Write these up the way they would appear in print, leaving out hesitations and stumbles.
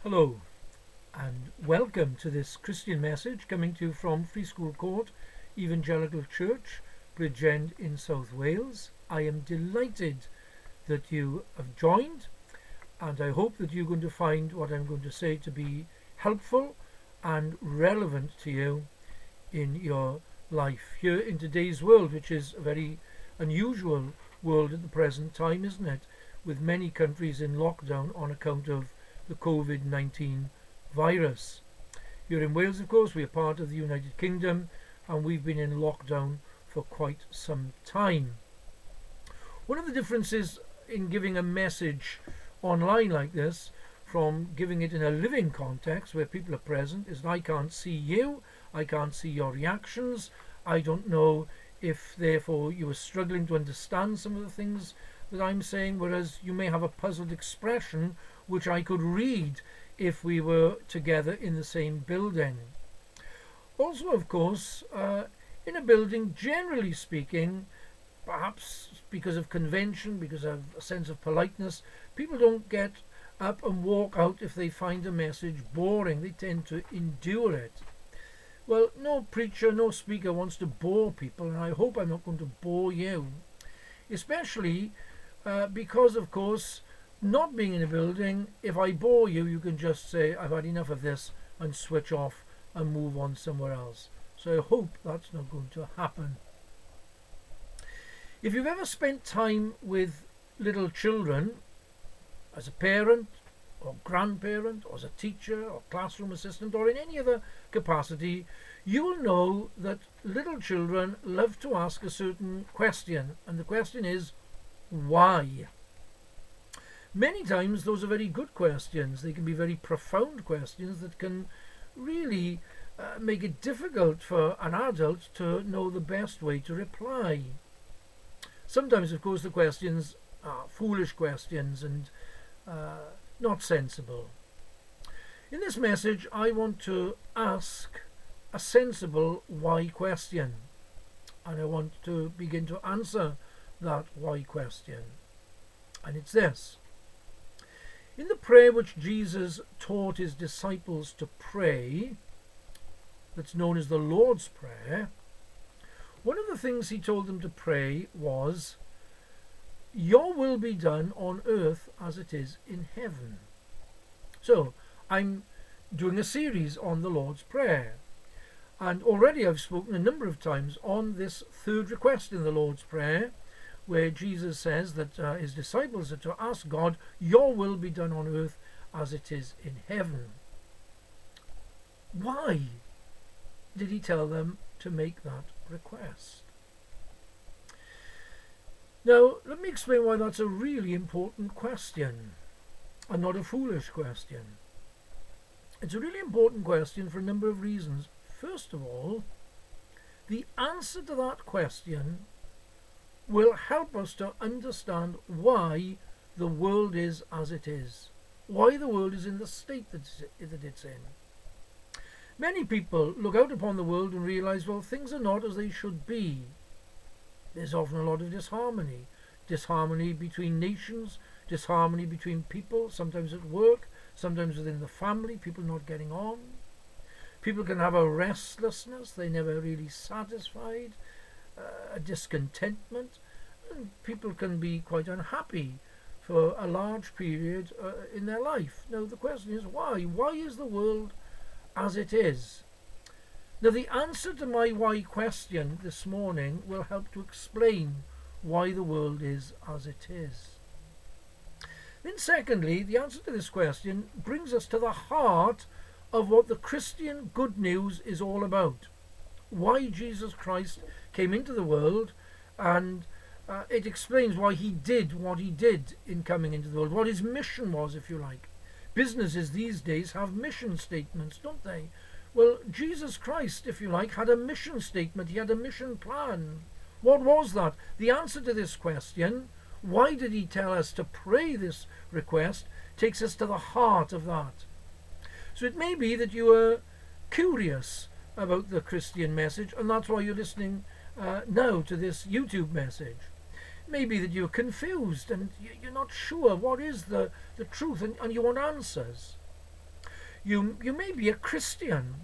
Hello and welcome to this Christian message coming to you from Free School Court Evangelical Church, Bridgend in South Wales. I am delighted that you have joined, and I hope that you're going to find what I'm going to say to be helpful and relevant to you in your life here in today's world, which is a very unusual world at the present time, isn't it? With many countries in lockdown on account of the COVID-19 virus. Here in Wales, of course, we are part of the United Kingdom, and we've been in lockdown for quite some time. One of the differences in giving a message online like this from giving it in a living context where people are present is that I can't see you, I can't see your reactions, I don't know if therefore you are struggling to understand some of the things that I'm saying, whereas you may have a puzzled expression which I could read if we were together in the same building. Also, of course, in a building, generally speaking, perhaps because of convention, because of a sense of politeness, people don't get up and walk out if they find a message boring. They tend to endure it. Well, no preacher, no speaker wants to bore people, and I hope I'm not going to bore you. Especially because, of course, not being in a building, if I bore you, you can just say, I've had enough of this, and switch off and move on somewhere else. So I hope that's not going to happen. If you've ever spent time with little children, as a parent, or grandparent, or as a teacher, or classroom assistant, or in any other capacity, you will know that little children love to ask a certain question, and the question is, why? Many times those are very good questions. They can be very profound questions that can really make it difficult for an adult to know the best way to reply. Sometimes, of course, the questions are foolish questions and not sensible. In this message, I want to ask a sensible why question, and I want to begin to answer that why question. And it's this. In the prayer which Jesus taught his disciples to pray, that's known as the Lord's Prayer, one of the things he told them to pray was, "Your will be done on earth as it is in heaven." So, I'm doing a series on the Lord's Prayer, and already I've spoken a number of times on this third request in the Lord's Prayer, where Jesus says that his disciples are to ask God, "Your will be done on earth as it is in heaven." Why did he tell them to make that request? Now, let me explain why that's a really important question, and not a foolish question. It's a really important question for a number of reasons. First of all, the answer to that question will help us to understand why the world is as it is, why the world is in the state that it's in. Many people look out upon the world and realize, well, things are not as they should be. There's often a lot of disharmony between nations, disharmony between people, sometimes at work, sometimes within the family, people not getting on. People can have a restlessness, they're never really satisfied, a discontentment, and people can be quite unhappy for a large period in their life. Now the question is why? Why is the world as it is? Now the answer to my why question this morning will help to explain why the world is as it is. Then secondly, the answer to this question brings us to the heart of what the Christian good news is all about. Why Jesus Christ came into the world, and it explains why he did what he did in coming into the world, what his mission was, if you like. Businesses these days have mission statements, don't they? Well, Jesus Christ, if you like, had a mission statement. He had a mission plan. What was that? The answer to this question, why did he tell us to pray this request, takes us to the heart of that. So it may be that you are curious about the Christian message, and that's why you're listening now to this YouTube message. It may be that you're confused and you're not sure what is the truth, and you want answers. You may be a Christian,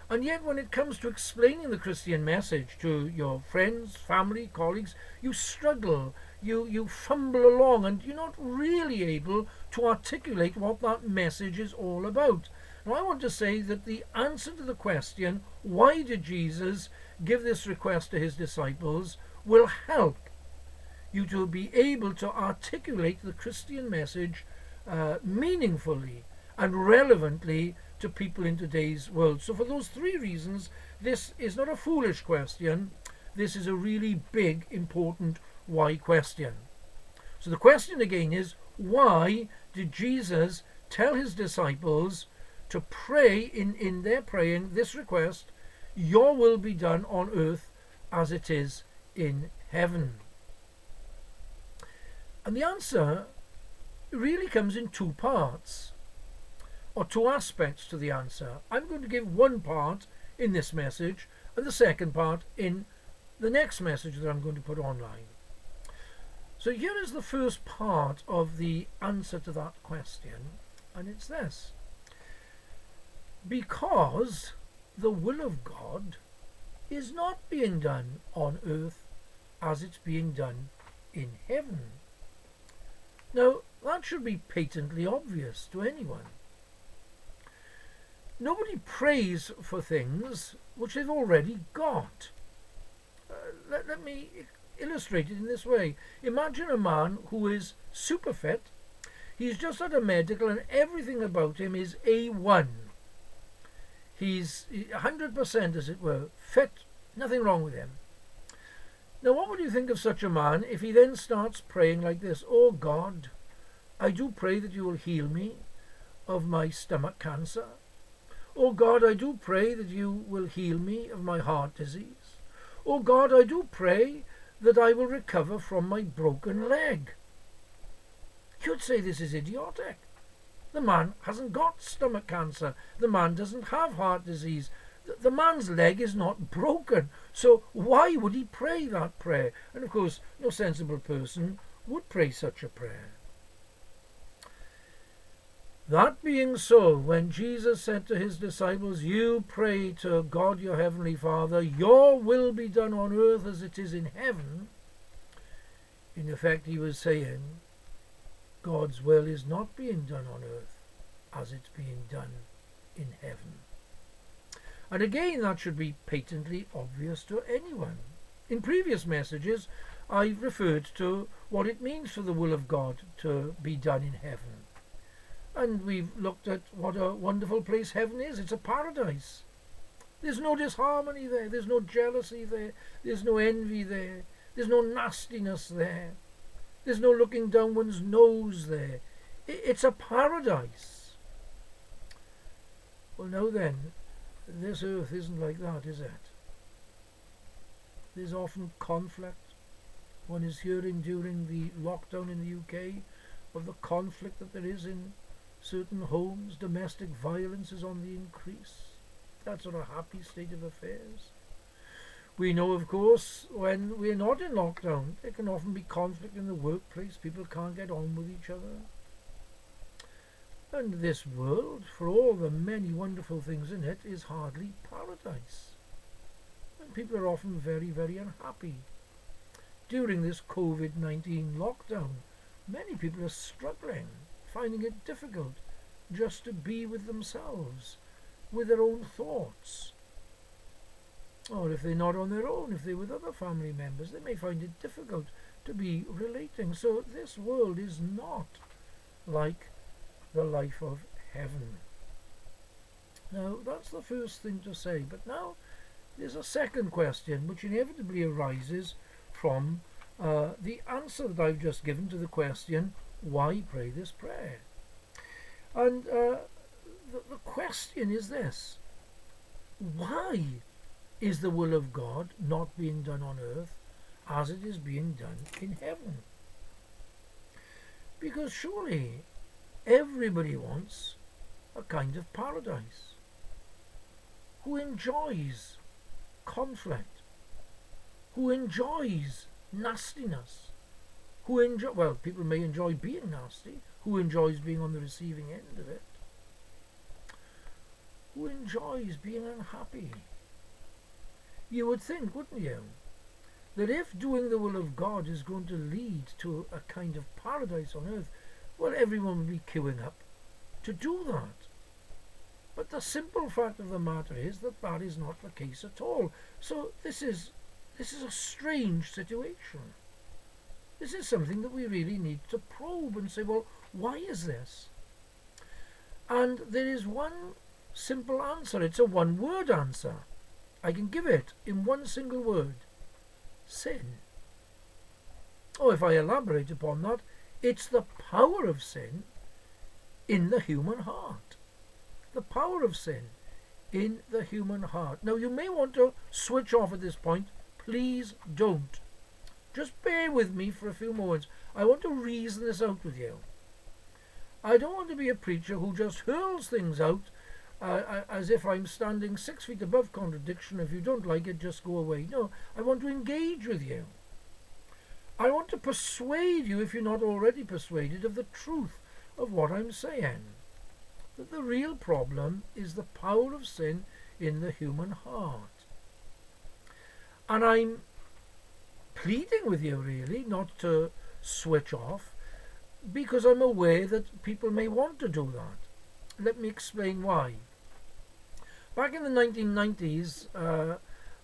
and yet when it comes to explaining the Christian message to your friends, family, colleagues, you struggle, you fumble along, and you're not really able to articulate what that message is all about. Now I want to say that the answer to the question, why did Jesus give this request to his disciples, will help you to be able to articulate the Christian message meaningfully and relevantly to people in today's world. So for those three reasons, this is not a foolish question. This is a really big, important why question. So the question again is, why did Jesus tell his disciples to pray in their praying this request, your will be done on earth as it is in heaven? And the answer really comes in two parts, or two aspects to the answer. I'm going to give one part in this message and the second part in the next message that I'm going to put online. So here is the first part of the answer to that question, and it's this. Because the will of God is not being done on earth as it's being done in heaven. Now, that should be patently obvious to anyone. Nobody prays for things which they've already got. Let me illustrate it in this way. Imagine a man who is super fit. He's just had a medical and everything about him is A1. He's 100%, as it were, fit, nothing wrong with him. Now, what would you think of such a man if he then starts praying like this? Oh God, I do pray that you will heal me of my stomach cancer. Oh God, I do pray that you will heal me of my heart disease. Oh God, I do pray that I will recover from my broken leg. You'd say this is idiotic. The man hasn't got stomach cancer. The man doesn't have heart disease. The man's leg is not broken. So why would he pray that prayer? And of course, no sensible person would pray such a prayer. That being so, when Jesus said to his disciples, you pray to God your heavenly Father, your will be done on earth as it is in heaven, in effect he was saying, God's will is not being done on earth as it's being done in heaven. And again, that should be patently obvious to anyone. In previous messages, I've referred to what it means for the will of God to be done in heaven. And we've looked at what a wonderful place heaven is. It's a paradise. There's no disharmony there. There's no jealousy there. There's no envy there. There's no nastiness there. There's no looking down one's nose there. It's a paradise. Well, now then, this earth isn't like that, is it? There's often conflict. One is hearing during the lockdown in the UK of the conflict that there is in certain homes. Domestic violence is on the increase. That's not a happy state of affairs. We know, of course, when we're not in lockdown, there can often be conflict in the workplace. People can't get on with each other. And this world, for all the many wonderful things in it, is hardly paradise. And people are often very, very unhappy. During this COVID-19 lockdown, many people are struggling, finding it difficult just to be with themselves, with their own thoughts. Or if they're not on their own, if they're with other family members, they may find it difficult to be relating. So this world is not like the life of heaven. Now, that's the first thing to say. But now there's a second question which inevitably arises from the answer that I've just given to the question, why pray this prayer? And the question is this: why is the will of God not being done on earth as it is being done in heaven? Because surely everybody wants a kind of paradise, who enjoys conflict, who enjoys nastiness, well, people may enjoy being nasty, who enjoys being on the receiving end of it. who enjoys being unhappy. You would think, wouldn't you, that if doing the will of God is going to lead to a kind of paradise on earth, well, everyone would be queuing up to do that. But the simple fact of the matter is that that is not the case at all. So this is a strange situation. This is something that we really need to probe and say, well, why is this? And there is one simple answer. It's a one-word answer. I can give it in one single word. Sin. Oh, if I elaborate upon that, it's the power of sin in the human heart. The power of sin in the human heart. Now, you may want to switch off at this point. Please don't. Just bear with me for a few moments. I want to reason this out with you. I don't want to be a preacher who just hurls things out as if I'm standing 6 feet above contradiction. If you don't like it, just go away. No, I want to engage with you. I want to persuade you, if you're not already persuaded, of the truth of what I'm saying. That the real problem is the power of sin in the human heart. And I'm pleading with you, really, not to switch off, because I'm aware that people may want to do that. Let me explain why. Back in the 1990s,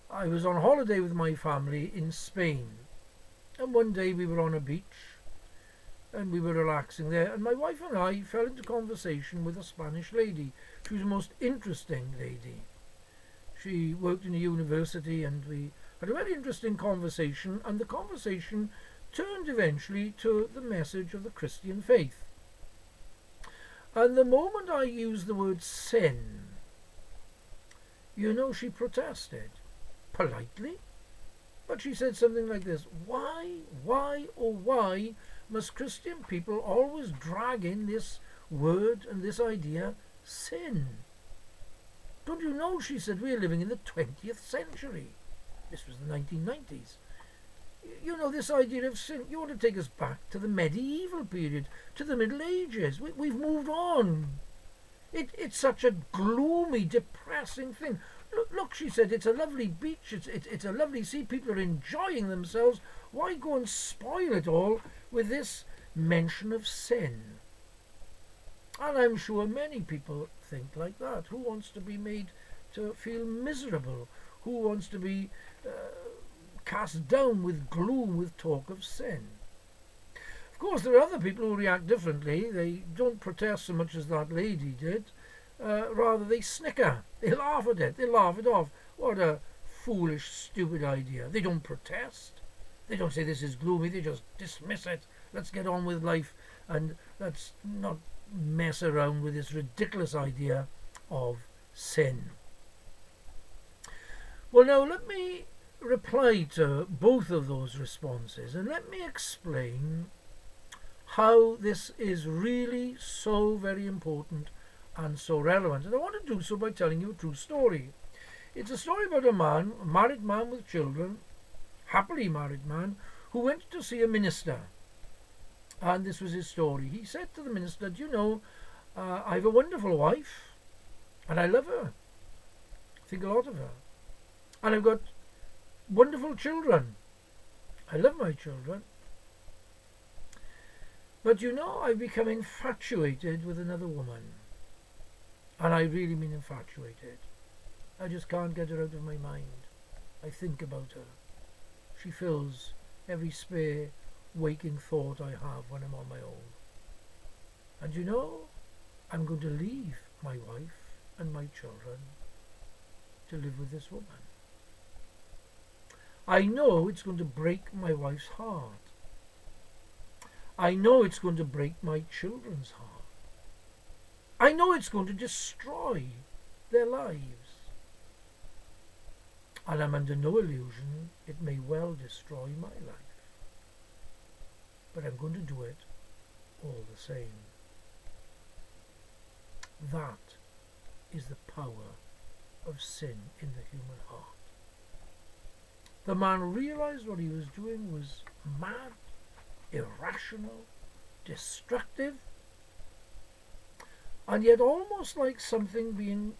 I was on holiday with my family in Spain. And one day we were on a beach and we were relaxing there, and my wife and I fell into conversation with a Spanish lady. She was a most interesting lady. She worked in a university, and we had a very interesting conversation, and the conversation turned eventually to the message of the Christian faith. And the moment I used the word sin, you know, she protested, politely, but she said something like this: why, oh why must Christian people always drag in this word and this idea, sin? Don't you know, she said, we're living in the 20th century. This was the 1990s. You know, this idea of sin, you want to take us back to the medieval period, to the Middle Ages. We've moved on. It's such a gloomy, depressing thing. Look, she said, it's a lovely beach, it's a lovely sea, people are enjoying themselves. Why go and spoil it all with this mention of sin? And I'm sure many people think like that. Who wants to be made to feel miserable? Who wants to be cast down with gloom with talk of sin? Of course, there are other people who react differently. They don't protest so much as that lady did. Rather, they snicker. They laugh at it. They laugh it off. What a foolish, stupid idea. They don't protest. They don't say this is gloomy. They just dismiss it. Let's get on with life, and let's not mess around with this ridiculous idea of sin. Well, now let me reply to both of those responses, and let me explain how this is really so very important and so relevant. And I want to do so by telling you a true story. It's a story about a man, a married man with children, happily married man, who went to see a minister. And this was his story. He said to the minister, do you know, I have a wonderful wife, and I love her. I think a lot of her. And I've got wonderful children. I love my children. But you know, I've become infatuated with another woman. And I really mean infatuated. I just can't get her out of my mind. I think about her. She fills every spare waking thought I have when I'm on my own. And you know, I'm going to leave my wife and my children to live with this woman. I know it's going to break my wife's heart. I know it's going to break my children's heart. I know it's going to destroy their lives. And I'm under no illusion it may well destroy my life. But I'm going to do it all the same. That is the power of sin in the human heart. The man realized what he was doing was mad, irrational, destructive, and yet almost like something being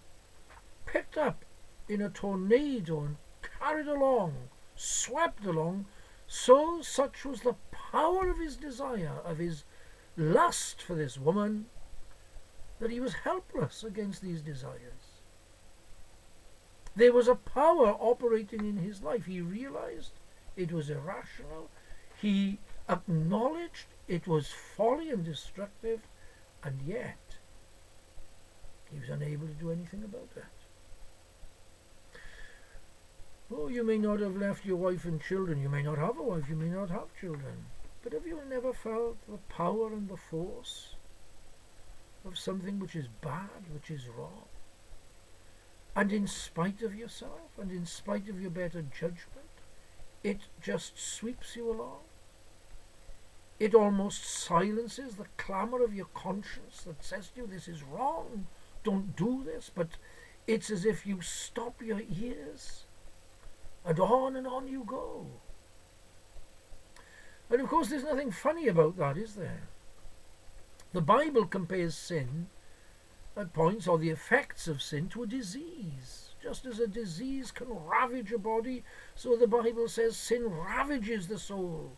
picked up in a tornado and carried along, swept along, so such was the power of his desire, of his lust for this woman, that he was helpless against these desires. There was a power operating in his life. He realized it was irrational. He acknowledged it was folly and destructive, and yet he was unable to do anything about it. Oh, you may not have left your wife and children. You may not have a wife. You may not have children. But have you never felt the power and the force of something which is bad, which is wrong? And in spite of yourself, and in spite of your better judgment, it just sweeps you along. It almost silences the clamour of your conscience that says to you, this is wrong, don't do this. But it's as if you stop your ears, and on you go. And of course there's nothing funny about that, is there? The Bible compares sin at points, or the effects of sin, to a disease. Just as a disease can ravage a body, so the Bible says sin ravages the soul.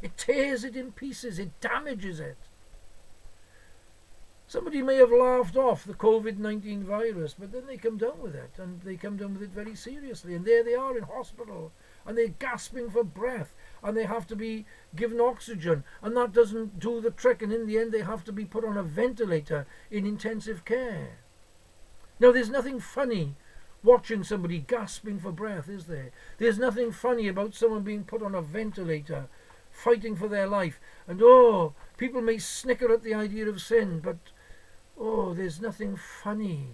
It tears it in pieces, it damages it. Somebody may have laughed off the COVID-19 virus, but then they come down with it, and they come down with it very seriously, and there they are in hospital, and they're gasping for breath, and they have to be given oxygen, and that doesn't do the trick, and in the end they have to be put on a ventilator in intensive care. Now, there's nothing funny watching somebody gasping for breath, is there? There's nothing funny about someone being put on a ventilator, fighting for their life, and people may snicker at the idea of sin, but there's nothing funny.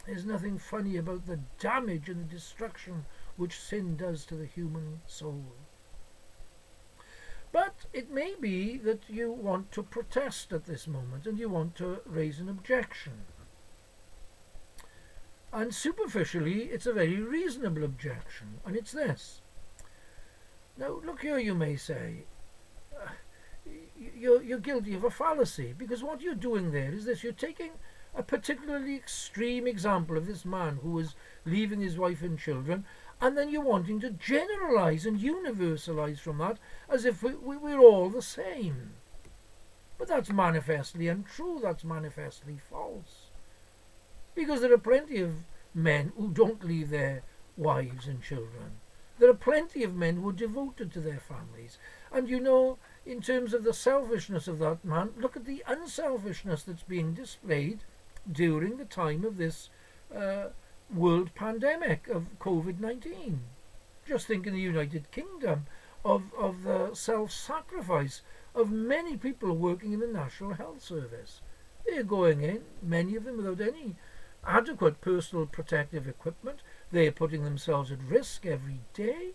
There's nothing funny about the damage and the destruction which sin does to the human soul. But it may be that you want to protest at this moment, and you want to raise an objection. And superficially, it's a very reasonable objection, and it's this. Now, look here, you may say, you're guilty of a fallacy, because what you're doing there is this: you're taking a particularly extreme example of this man who was leaving his wife and children, and then you're wanting to generalize and universalize from that as if we're all the same. But that's manifestly untrue, that's manifestly false. Because there are plenty of men who don't leave their wives and children. There are plenty of men who are devoted to their families. And in terms of the selfishness of that man, look at the unselfishness that's being displayed during the time of this world pandemic of COVID-19. Just think in the United Kingdom of the self-sacrifice of many people working in the National Health Service. They're going in, many of them without any adequate personal protective equipment. They're putting themselves at risk every day.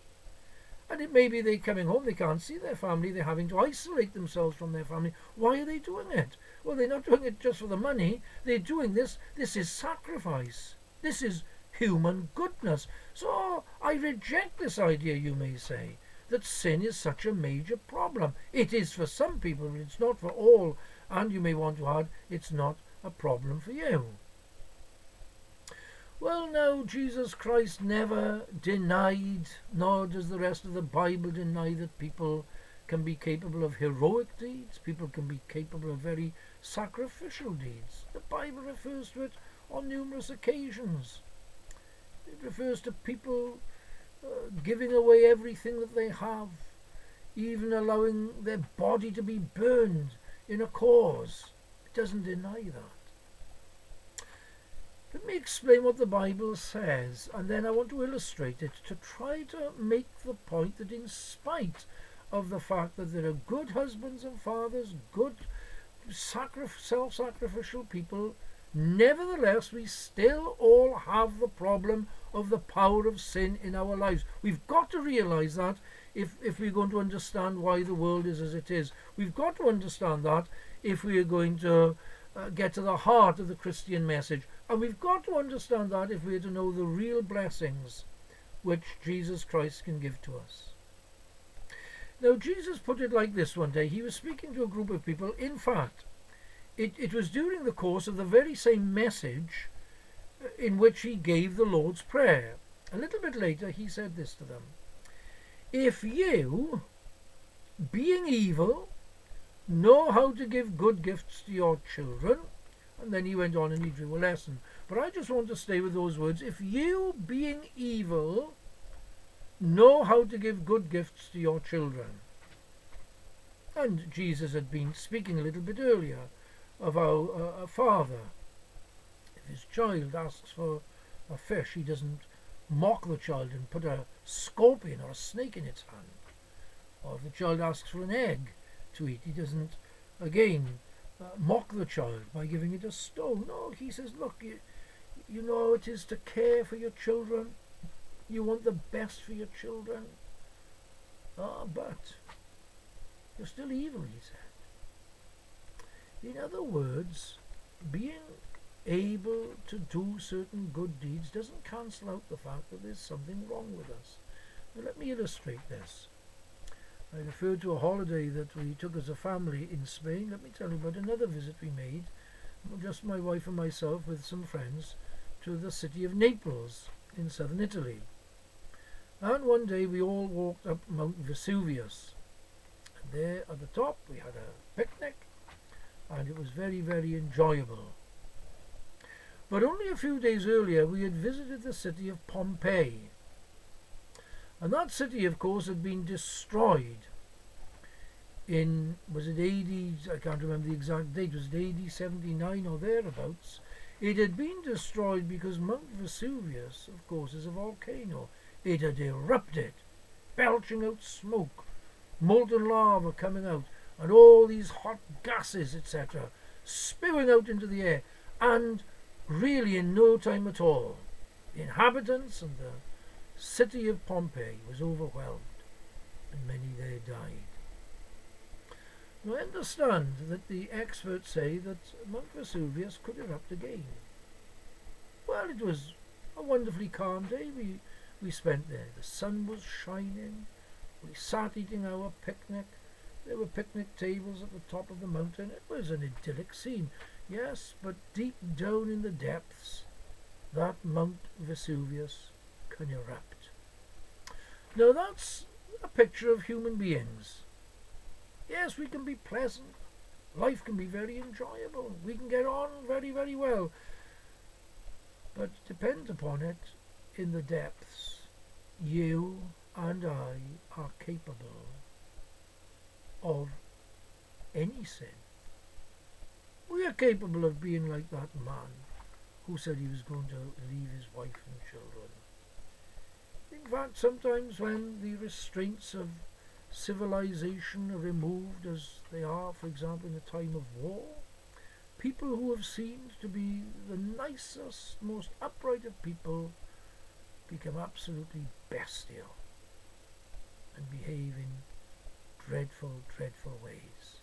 And it may be they're coming home, they can't see their family, they're having to isolate themselves from their family. Why are they doing it? Well, they're not doing it just for the money. They're doing this. This is sacrifice. This is human goodness. So I reject this idea, you may say, that sin is such a major problem. It is for some people, but it's not for all. And you may want to add, it's not a problem for you. Well, now, Jesus Christ never denied, nor does the rest of the Bible deny, that people can be capable of heroic deeds. People can be capable of very sacrificial deeds. The Bible refers to it on numerous occasions. It refers to people giving away everything that they have, even allowing their body to be burned in a cause. It doesn't deny that. Let me explain what the Bible says, and then I want to illustrate it to try to make the point that in spite of the fact that there are good husbands and fathers, good self-sacrificial people, nevertheless we still all have the problem of the power of sin in our lives. We've got to realize that if we're going to understand why the world is as it is. We've got to understand that if we are going to get to the heart of the Christian message. And we've got to understand that if we are to know the real blessings which Jesus Christ can give to us. Now, Jesus put it like this one day. He was speaking to a group of people. In fact, it was during the course of the very same message in which he gave the Lord's Prayer. A little bit later he said this to them: "If you, being evil, know how to give good gifts to your children," and then he went on and he drew a lesson. But I just want to stay with those words: "If you, being evil, know how to give good gifts to your children." And Jesus had been speaking a little bit earlier of how a father, if his child asks for a fish, he doesn't mock the child and put a scorpion or a snake in its hand. Or if the child asks for an egg to eat, he doesn't, again, mock the child by giving it a stone. No, he says, look, you know how it is to care for your children. You want the best for your children. But you're still evil, he said. In other words, being able to do certain good deeds doesn't cancel out the fact that there's something wrong with us. Now let me illustrate this. I referred to a holiday that we took as a family in Spain. Let me tell you about another visit we made, just my wife and myself with some friends, to the city of Naples in southern Italy. And one day we all walked up Mount Vesuvius. And there at the top we had a picnic, and it was very, very enjoyable. But only a few days earlier we had visited the city of Pompeii. And that city, of course, had been destroyed in, was it AD, I can't remember the exact date, was it AD 79 or thereabouts? It had been destroyed because Mount Vesuvius, of course, is a volcano. It had erupted, belching out smoke, molten lava coming out, and all these hot gases, etc., spewing out into the air. And really in no time at all, the inhabitants and the city of Pompeii was overwhelmed, and many there died. Now I understand that the experts say that Mount Vesuvius could erupt again. Well, it was a wonderfully calm day we spent there. The sun was shining, we sat eating our picnic, there were picnic tables at the top of the mountain. It was an idyllic scene, yes, but deep down in the depths, that Mount Vesuvius can erupt. Now that's a picture of human beings. Yes, we can be pleasant. Life can be very enjoyable. We can get on very, very well. But depend upon it, in the depths, you and I are capable of any sin. We are capable of being like that man who said he was going to leave his wife and children. In fact, sometimes when the restraints of civilization are removed, as they are, for example, in a time of war, people who have seemed to be the nicest, most upright of people become absolutely bestial and behave in dreadful, dreadful ways.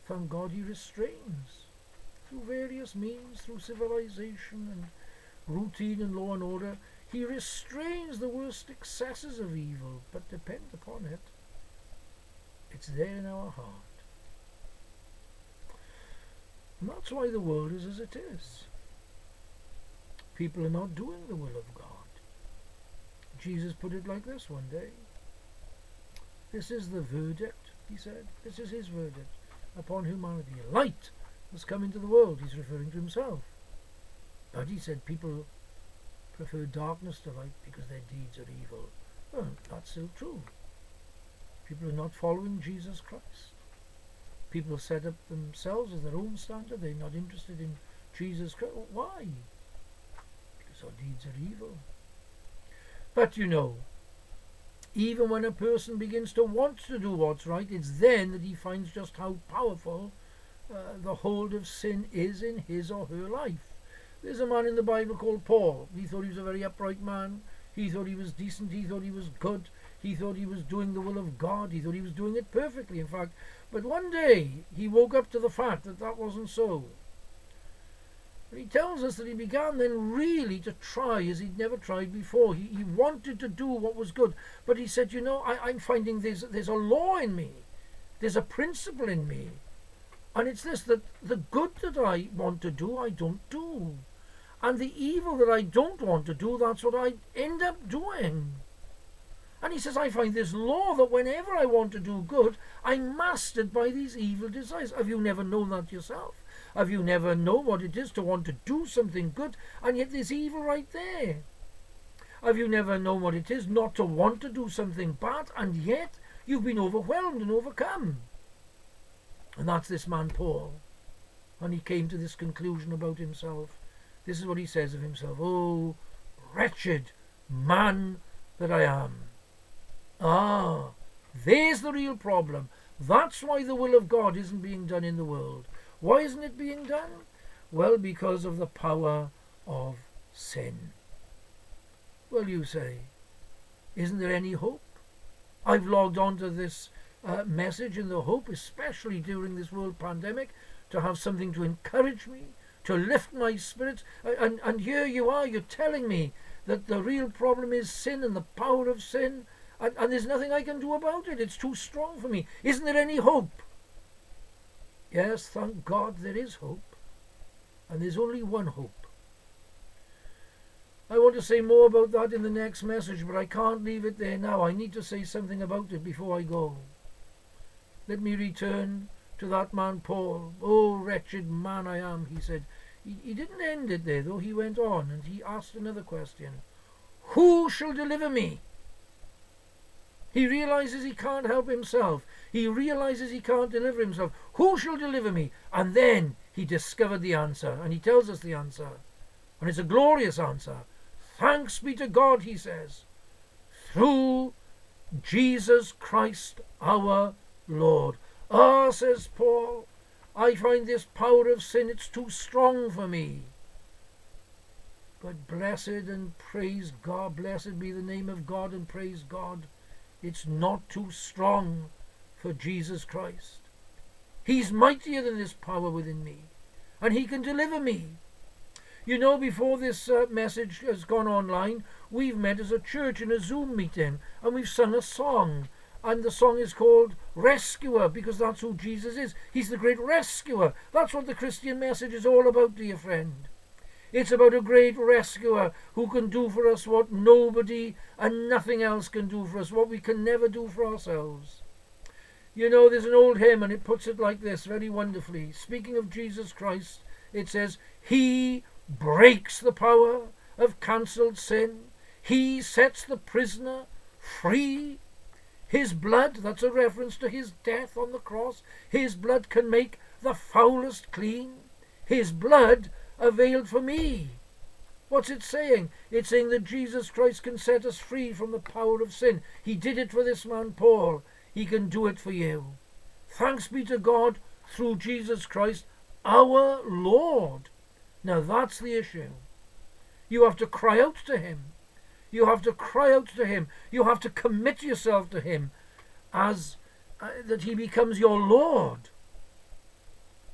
Thank God he restrains through various means, through civilization and routine and law and order. He restrains the worst excesses of evil, but depend upon it, it's there in our heart. And that's why the world is as it is. People are not doing the will of God. Jesus put it like this one day. This is the verdict, he said. This is his verdict upon humanity. Light has come into the world. He's referring to himself. But he said people prefer darkness to light because their deeds are evil. Well, that's still true. People are not following Jesus Christ. People set up themselves as their own standard. They're not interested in Jesus Christ. Why? Because our deeds are evil. But you know, even when a person begins to want to do what's right, it's then that he finds just how powerful the hold of sin is in his or her life. There's a man in the Bible called Paul. He thought he was a very upright man. He thought he was decent. He thought he was good. He thought he was doing the will of God. He thought he was doing it perfectly, in fact. But one day he woke up to the fact that that wasn't so. And he tells us that he began then really to try as he'd never tried before. He wanted to do what was good. But he said, you know, I'm finding there's a law in me. There's a principle in me. And it's this, that the good that I want to do, I don't do. And the evil that I don't want to do, that's what I end up doing. And he says, I find this law that whenever I want to do good, I'm mastered by these evil desires. Have you never known that yourself? Have you never known what it is to want to do something good, and yet there's evil right there? Have you never known what it is not to want to do something bad, and yet you've been overwhelmed and overcome? And that's this man Paul. And he came to this conclusion about himself. This is what he says of himself. Oh, wretched man that I am. Ah, there's the real problem. That's why the will of God isn't being done in the world. Why isn't it being done? Well, because of the power of sin. Well, you say, isn't there any hope? I've logged on to this message in the hope, especially during this world pandemic, to have something to encourage me, to lift my spirits. And here you are, you're telling me that the real problem is sin and the power of sin, and there's nothing I can do about it. It's too strong for me. Isn't there any hope? Yes, thank God there is hope. And there's only one hope. I want to say more about that in the next message, but I can't leave it there now. I need to say something about it before I go. Let me return to that man Paul. Oh, wretched man I am, he said. He didn't end it there, though. He went on and he asked another question. Who shall deliver me? He realizes he can't help himself. He realizes he can't deliver himself. Who shall deliver me? And then he discovered the answer, and he tells us the answer. And it's a glorious answer. Thanks be to God, he says, through Jesus Christ our Lord. Ah, says Paul, I find this power of sin, it's too strong for me. But blessed and praise God, blessed be the name of God and praise God, it's not too strong for Jesus Christ. He's mightier than this power within me, and he can deliver me. You know, before this message has gone online, we've met as a church in a Zoom meeting, and we've sung a song. And the song is called Rescuer, because that's who Jesus is. He's the great rescuer. That's what the Christian message is all about, dear friend. It's about a great rescuer who can do for us what nobody and nothing else can do for us, what we can never do for ourselves. You know, there's an old hymn, and it puts it like this very wonderfully. Speaking of Jesus Christ, it says, He breaks the power of cancelled sin. He sets the prisoner free. His blood, that's a reference to his death on the cross, his blood can make the foulest clean. His blood availed for me. What's it saying? It's saying that Jesus Christ can set us free from the power of sin. He did it for this man Paul. He can do it for you. Thanks be to God through Jesus Christ, our Lord. Now that's the issue. You have to cry out to him. You have to cry out to him. You have to commit yourself to him as that he becomes your Lord.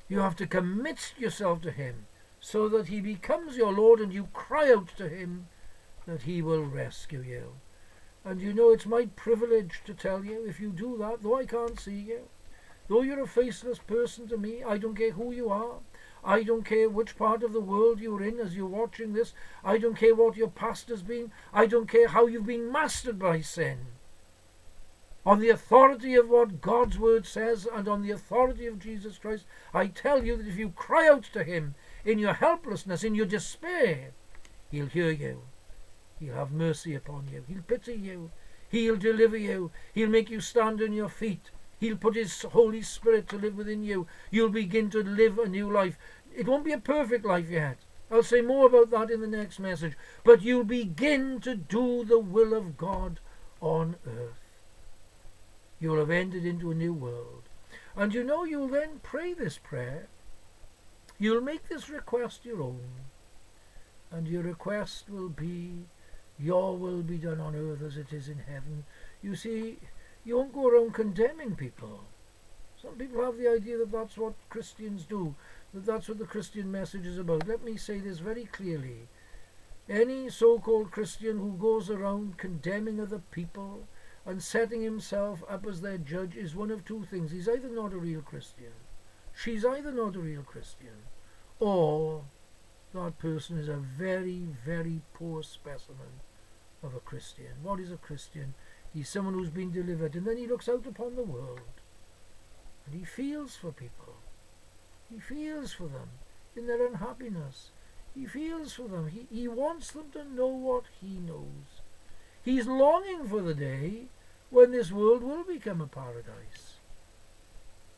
You have to commit yourself to him so that he becomes your Lord, and you cry out to him that he will rescue you. And you know, it's my privilege to tell you, if you do that, though I can't see you, though you're a faceless person to me, I don't care who you are, I don't care which part of the world you're in as you're watching this, I don't care what your past has been, I don't care how you've been mastered by sin. On the authority of what God's word says and on the authority of Jesus Christ, I tell you that if you cry out to him in your helplessness, in your despair, he'll hear you. He'll have mercy upon you. He'll pity you. He'll deliver you. He'll make you stand on your feet. He'll put his Holy Spirit to live within you. You'll begin to live a new life. It won't be a perfect life yet. I'll say more about that in the next message. But you'll begin to do the will of God on earth. You'll have entered into a new world. And you know, you'll then pray this prayer. You'll make this request your own. And your request will be, your will be done on earth as it is in heaven. You see, you won't go around condemning people. Some people have the idea that that's what Christians do, that that's what the Christian message is about. Let me say this very clearly. Any so-called Christian who goes around condemning other people and setting himself up as their judge is one of two things. He's either not a real Christian, she's either not a real Christian, or that person is a very, very poor specimen of a Christian. What is a Christian? He's someone who's been delivered, and then he looks out upon the world and he feels for people. He feels for them in their unhappiness. He feels for them. He wants them to know what he knows. He's longing for the day when this world will become a paradise.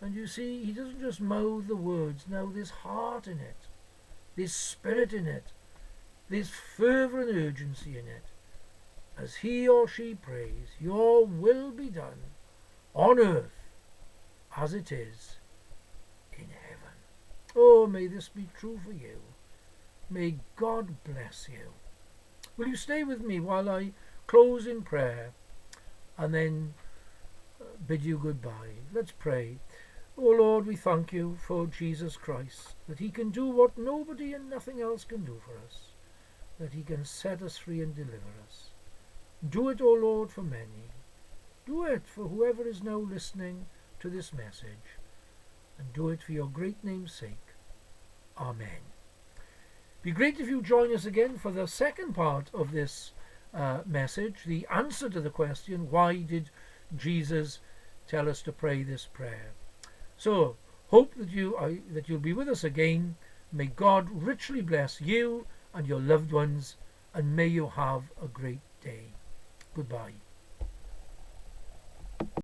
And you see, he doesn't just mouth the words. Now there's heart in it, there's spirit in it, there's fervour and urgency in it. As he or she prays, your will be done on earth as it is in heaven. Oh, may this be true for you. May God bless you. Will you stay with me while I close in prayer and then bid you goodbye? Let's pray. Oh Lord, we thank you for Jesus Christ, that he can do what nobody and nothing else can do for us, that he can set us free and deliver us. Do it, O Lord, for many. Do it for whoever is now listening to this message, and do it for your great name's sake. Amen. Be great if you join us again for the second part of this message, the answer to the question, why did Jesus tell us to pray this prayer? So, hope that you'll be with us again. May God richly bless you and your loved ones, and may you have a great day. Goodbye.